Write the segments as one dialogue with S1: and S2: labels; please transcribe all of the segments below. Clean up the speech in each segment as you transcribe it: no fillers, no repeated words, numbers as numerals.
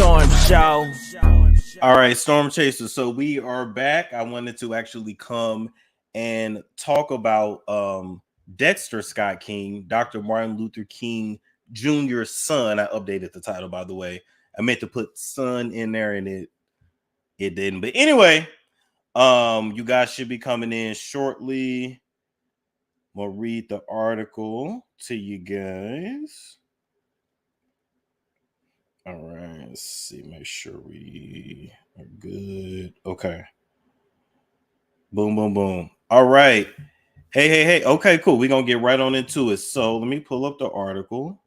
S1: Storm Show.
S2: All right, Storm Chasers. So we are back. I wanted to actually come and talk about Dexter Scott King, Dr. Martin Luther King Jr.'s son. I updated the title, by the way. I meant to put son in there and it didn't. But anyway, you guys should be coming in shortly. We'll read the article to you guys. All right, let's see, make sure we are good. Okay. Boom, boom, boom. All right. Hey. Okay, cool. We're going to get right on into it. So let me pull up the article.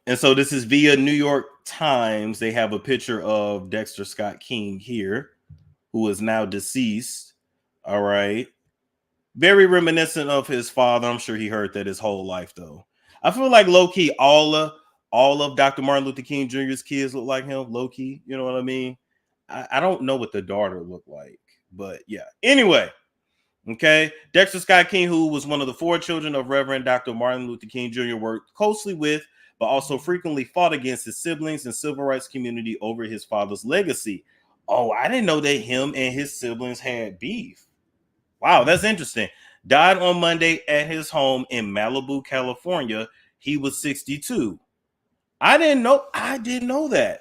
S2: And so this is via New York Times. They have a picture of Dexter Scott King here, who is now deceased. All right. Very reminiscent of his father. I'm sure he heard that his whole life, though. I feel like low-key, all of Dr. Martin Luther King Jr.'s kids look like him, low-key. You know what I mean? I don't know what the daughter looked like, but yeah. Anyway, okay. Dexter Scott King, who was one of the 4 children of Reverend Dr. Martin Luther King Jr., worked closely with, but also frequently fought against his siblings and civil rights community over his father's legacy. Oh, I didn't know that him and his siblings had beef. Wow, that's interesting. Died on Monday at his home in Malibu, California. He was 62. I didn't know that.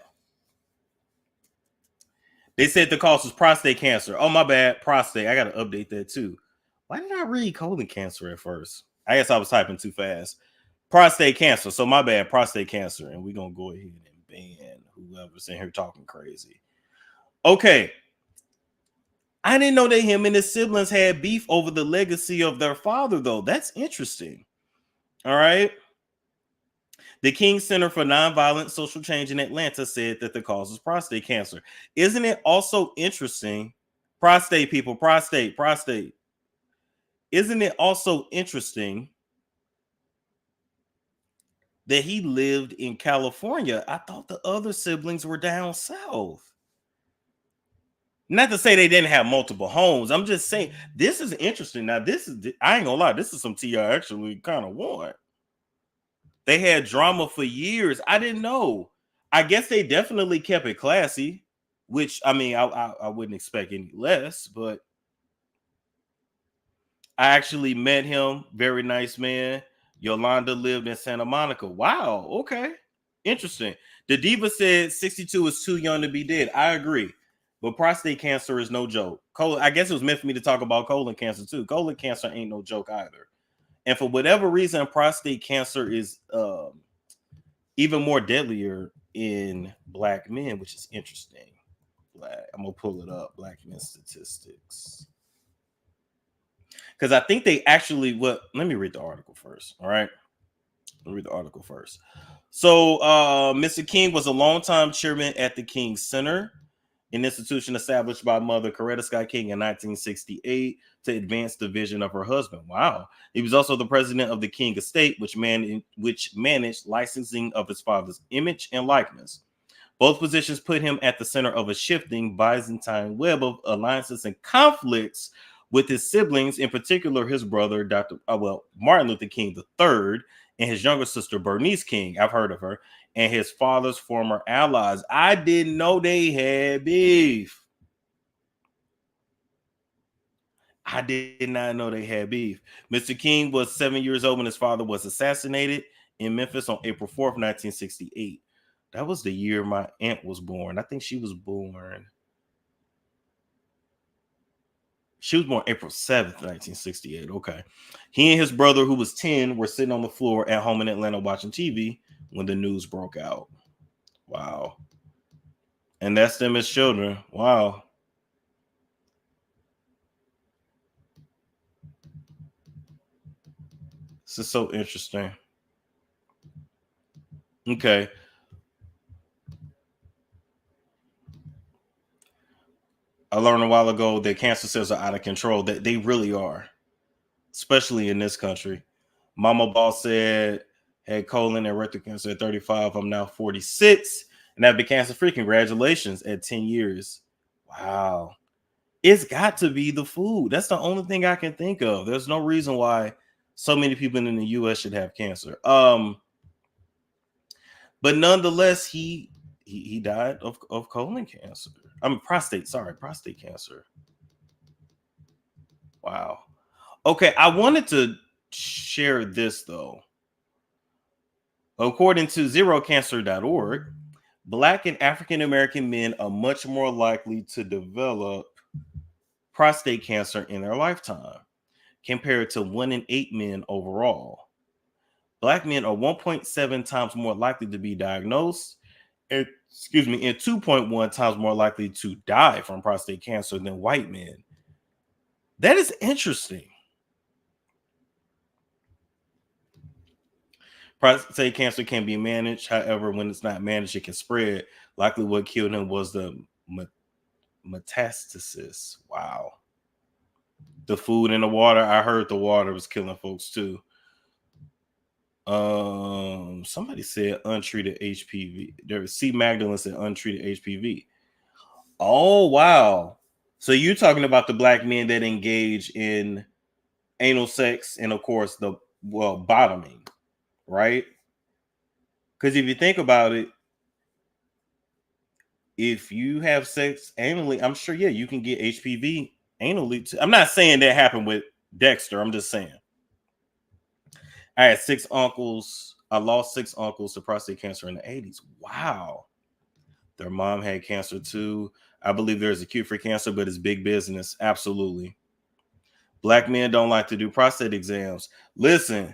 S2: They said the cause was prostate cancer. Oh, my bad. Prostate. I got to update that too. Why did I read colon cancer at first? I guess I was typing too fast. Prostate cancer. So my bad. Prostate cancer. And we're going to go ahead and ban whoever's in here talking crazy. Okay. I didn't know that him and his siblings had beef over the legacy of their father, though. That's interesting. All right. The King Center for Nonviolent Social Change in Atlanta said that the cause is prostate cancer. Isn't it also interesting? Prostate, people, prostate. Isn't it also interesting that he lived in California? I thought the other siblings were down south. Not to say they didn't have multiple homes. I'm just saying this is interesting. Now, I ain't gonna lie, this is some T I actually kind of want. They had drama for years. I didn't know. I guess they definitely kept it classy, which I mean, I wouldn't expect any less, but I actually met him. Very nice man. Yolanda lived in Santa Monica. Wow. Okay. Interesting. The diva said 62 is too young to be dead. I agree. But prostate cancer is no joke. I guess it was meant for me to talk about colon cancer too. Colon cancer ain't no joke either. And for whatever reason, prostate cancer is even more deadlier in Black men, which is interesting. I'm going to pull it up. Black men statistics. Because I think they actually, let me read the article first. All right. Let me read the article first. So Mr. King was a longtime chairman at the King Center, an institution established by Mother Coretta Scott King in 1968 to advance the vision of her husband. Wow. He was also the president of the King Estate, which managed licensing of his father's image and likeness. Both positions put him at the center of a shifting Byzantine web of alliances and conflicts with his siblings, in particular his brother, Martin Luther King III, and his younger sister, Bernice King. I've heard of her. And his father's former allies. I didn't know they had beef. I did not know they had beef. Mr. King was 7 years old when his father was assassinated in Memphis on April 4th, 1968. That was the year my aunt was born. I think she was born April 7th, 1968. Okay. He and his brother, who was 10, were sitting on the floor at home in Atlanta watching TV when the news broke out. Wow. And that's them as children. Wow. This is so interesting. Okay. I learned a while ago that cancer cells are out of control. That they really are, especially in this country. Mama Boss said, had colon and rectal cancer at 35. I'm now 46. And I've been cancer free. Congratulations at 10 years. Wow. It's got to be the food. That's the only thing I can think of. There's no reason why So many people in the US should have cancer. But nonetheless, he died of colon cancer. Prostate cancer. Wow. Okay, I wanted to share this though. According to zerocancer.org, Black and African American men are much more likely to develop prostate cancer in their lifetime compared to 1 in 8 men overall. Black men are 1.7 times more likely to be diagnosed, and 2.1 times more likely to die from prostate cancer than white men. That is interesting. Prostate cancer can be managed. However, when it's not managed, it can spread. Likely what killed him was the metastasis. Wow. The food and the water. I heard the water was killing folks too. Somebody said untreated HPV. There was C. Magdalene said untreated HPV. Oh, wow. So you're talking about the black men that engage in anal sex and of course bottoming, right? Because if you think about it, if you have sex anally, I'm sure, yeah, you can get HPV anally too. I'm not saying that happened with Dexter. I'm just saying. I had 6 uncles. I lost 6 uncles to prostate cancer in the 80s. Wow. Their mom had cancer too. I believe there's a cure for cancer, but it's big business. Absolutely. Black men don't like to do prostate exams. Listen,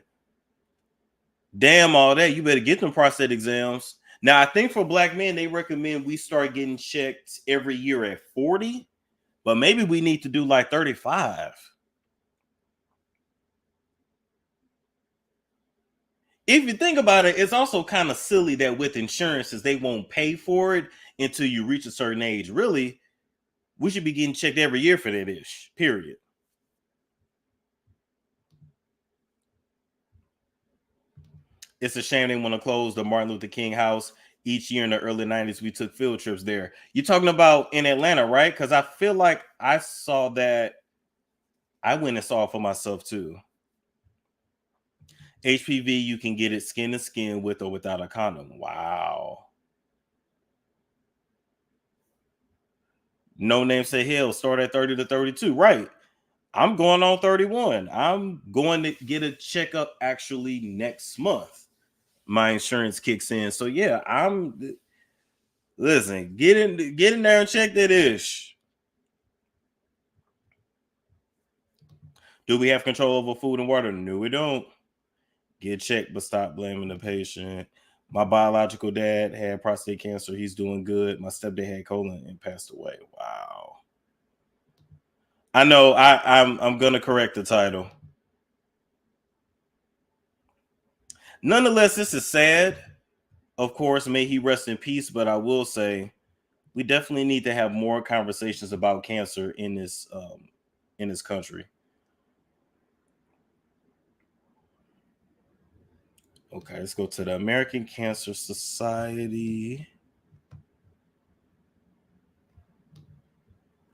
S2: damn all that. You better get them prostate exams. Now, I think for black men, they recommend we start getting checked every year at 40, but maybe we need to do like 35. If you think about it, it's also kind of silly that with insurances, they won't pay for it until you reach a certain age. Really, we should be getting checked every year for that ish, period. It's a shame they want to close the Martin Luther King house. Each year in the early 90s, we took field trips there. You're talking about in Atlanta, right? Because I feel like I saw that. I went and saw it for myself too. HPV, you can get it skin to skin with or without a condom. Wow. No name say hell, start at 30 to 32. Right. I'm going on 31. I'm going to get a checkup actually next month. My insurance kicks in. So yeah, listen, get in there and check that ish. Do we have control over food and water? No, we don't. Get checked, but stop blaming the patient. My biological dad had prostate cancer. He's doing good. My stepdad had colon and passed away. Wow. I know. I'm gonna correct the title. Nonetheless, this is sad. Of course, may he rest in peace. But I will say, we definitely need to have more conversations about cancer in this country. Okay, let's go to the American Cancer Society.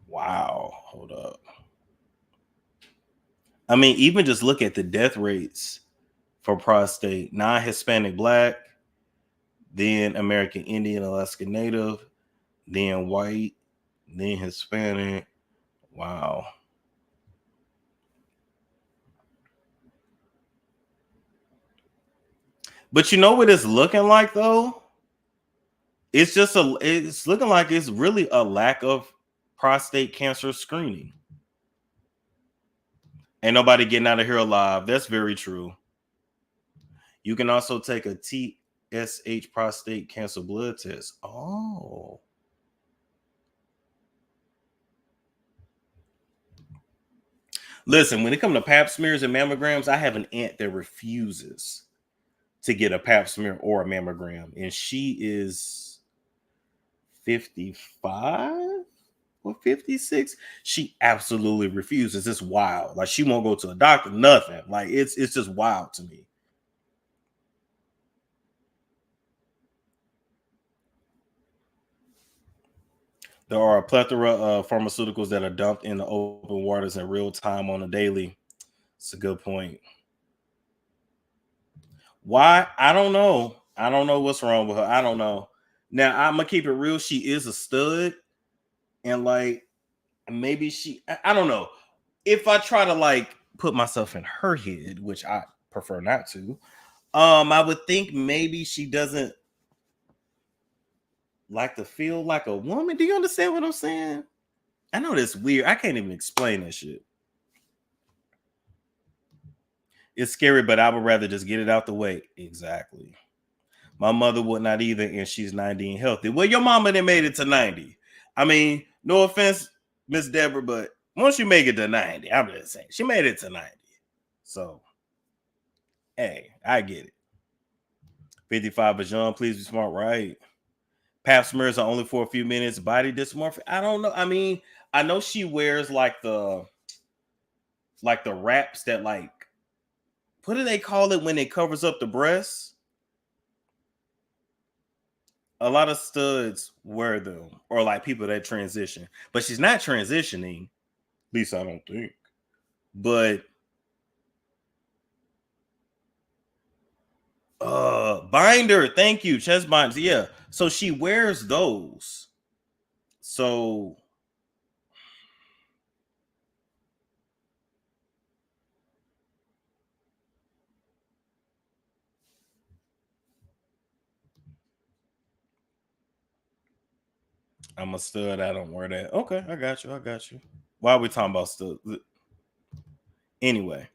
S2: Wow, hold up. I mean, even just look at the death rates for prostate: non-Hispanic Black, then American Indian, Alaska Native, then white, then Hispanic. Wow. But you know what it's looking like though? It's looking like it's really a lack of prostate cancer screening. Ain't nobody getting out of here alive. That's very true. You can also take a TSH prostate cancer blood test. Oh. Listen, when it comes to pap smears and mammograms, I have an aunt that refuses to get a pap smear or a mammogram, and she is 55 or 56. She absolutely refuses. It's wild. Like she won't go to a doctor, nothing. Like it's just wild to me. There are a plethora of pharmaceuticals that are dumped in the open waters in real time on a daily. It's a good point. Why? I don't know. I don't know what's wrong with her. I don't know. Now I'm gonna keep it real. She is a stud, and like maybe I don't know. If I try to like put myself in her head, which I prefer not to, I would think maybe she doesn't like to feel like a woman. Do you understand what I'm saying? I know that's weird. I can't even explain that shit. It's scary, but I would rather just get it out the way. Exactly. My mother would not either, and she's 90 and healthy. Well, your mama done made it to 90. I mean, no offense, Miss Deborah, but once you make it to 90, I'm just saying, she made it to 90. So, hey, I get it. 55 is young. Please be smart, right? Pap smears are only for a few minutes. Body dysmorphia. I don't know. I mean, I know she wears like the wraps that like, what do they call it when it covers up the breasts? A lot of studs wear them, or like people that transition. But she's not transitioning. At least I don't think. But binder, thank you. Chest binders. Yeah. So she wears those. So I'm a stud. I don't wear that. Okay, I got you. I got you. Why are we talking about stud? Anyway,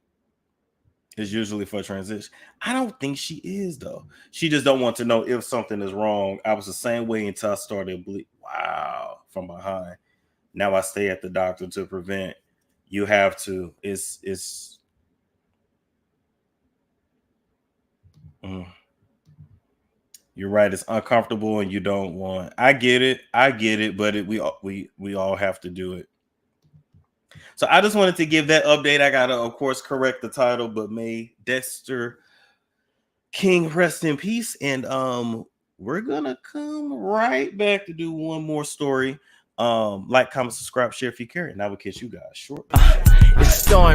S2: it's usually for transition. I don't think she is though. She just don't want to know if something is wrong. I was the same way until I started bleed. Wow, from behind. Now I stay at the doctor to prevent. You have to. It's. You're right. It's uncomfortable, and you don't want. I get it. I get it. But we all have to do it. So I just wanted to give that update. I gotta, of course, correct the title, but may Dexter King rest in peace. And we're gonna come right back to do one more story. Like, comment, subscribe, share if you care, and I will catch you guys shortly. It's storm.